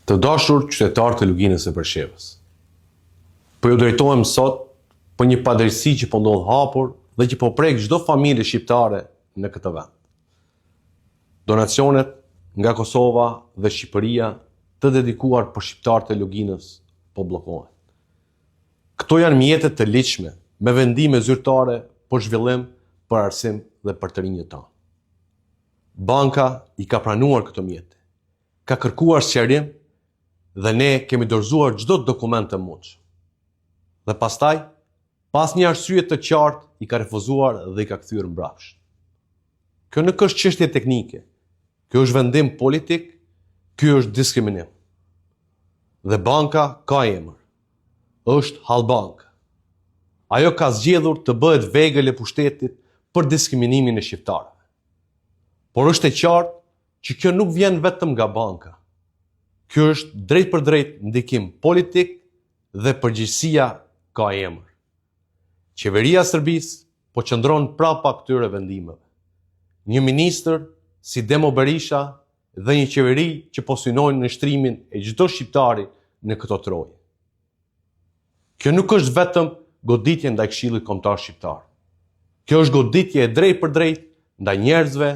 Të dashur qytetarë të Luginës së Preshevës. Po ju drejtohem sot për një padrejtësi që po ndodh hapur dhe që po prek çdo familje shqiptare në këtë vend. Donacionet nga Kosova dhe Shqipëria të dedikuar për shqiptarët e Luginës po bllokohen. Këto janë mjete të ligjshme me vendime zyrtare për zhvillim, për arsim dhe për të rinjët tanë. Banka i ka pranuar këto mjete, ka kërkuar sqarim dhe ne kemi dorëzuar çdo dokument të mundshëm. Dhe pastaj, pas një arsye të qartë, i ka refuzuar dhe i ka kthyer mbrapsht. Kjo nuk është çështje teknike, kjo është vendim politik, ky është diskriminim. Dhe banka ka emër, është Hallbank. Ajo ka zgjedhur të bëhet vegël e pushtetit për diskriminimin e shqiptarëve. Por është e qartë që kjo nuk vjen vetëm nga banka. Kjo është drejt për drejt ndikim politik dhe përgjegjësia ka emër. Qeveria e Serbisë po qëndron prapa këtyre vendimeve. Një ministër si Demo Berisha dhe një qeveri që po synojnë në shtrimin e çdo shqiptari në këto troje. Kjo nuk është vetëm goditje ndaj Këshillit Kombëtar Shqiptar. Kjo është goditje e drejt për drejt ndaj njerëzve,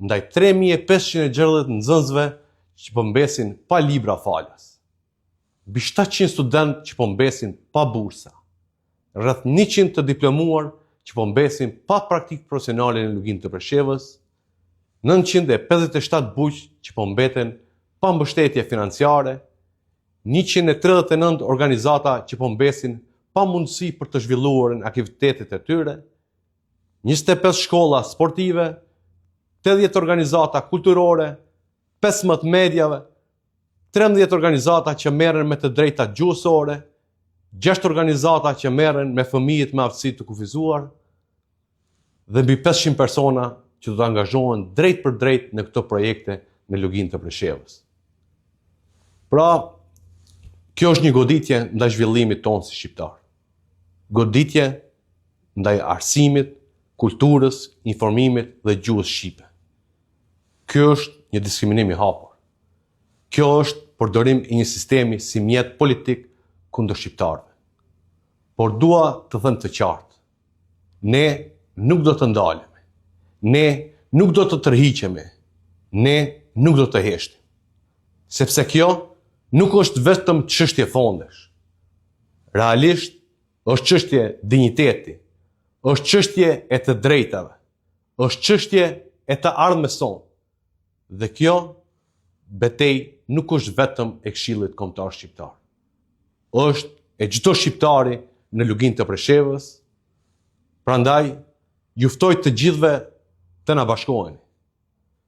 ndaj 3560 nxënësve që po mbesin pa libra falas. Mbi 700 studentë që po mbesin pa bursa. Rreth 100 të diplomuar që po mbesin pa praktikë profesionale në Luginë të Preshevës, 957 bujq që po mbeten pa mbështetje financiare, 139 organizata që po mbesin pa mundësi për të zhvilluar aktivitetet e tyre, 25 shkolla sportive, 80 organizata kulturore, 15 mediave, 13 organizata që merren me të drejtat gjuhësore, 6 organizata që merren me fëmijët me aftësi të kufizuar dhe mbi 500 persona që do të angazhohen drejt për drejt në këto projekte në Luginë të Preshevës. Pra, kjo është një goditje ndaj zhvillimit tonë si shqiptar. Goditje ndaj arsimit, kulturës, informimit dhe gjuhës shqipe. Kjo është një diskriminim i hapur. Kjo është përdorim i një sistemi si mjet politik kundër shqiptarëve. Por dua të them të qartë, ne nuk do të ndalemi, ne nuk do të tërhiqemi, ne nuk do të heshtim. Sepse kjo nuk është vetëm çështje fondesh. Realisht është çështje dinjiteti, është çështje e të drejtave, është çështje e të ardhmes sonë. Dhe kjo betejë nuk është vetëm e Këshillit Kombëtar Shqiptar. Është e çdo shqiptari në Luginë të Preshevës. Prandaj, ju ftoj të gjithëve të na bashkoheni.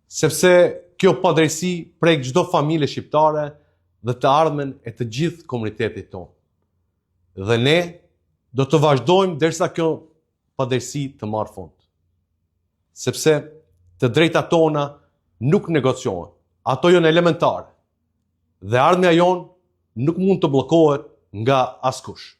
Sepse kjo padrejtësi prek çdo familje shqiptare dhe të ardhmen e të gjithë komunitetit tonë. Dhe ne do të vazhdojmë derisa kjo padrejtësi të marrë fund. Sepse të drejtat tona nuk negociohen, ato janë elementare. Dhe ardhmja jonë nuk mund të bllokohet nga askush.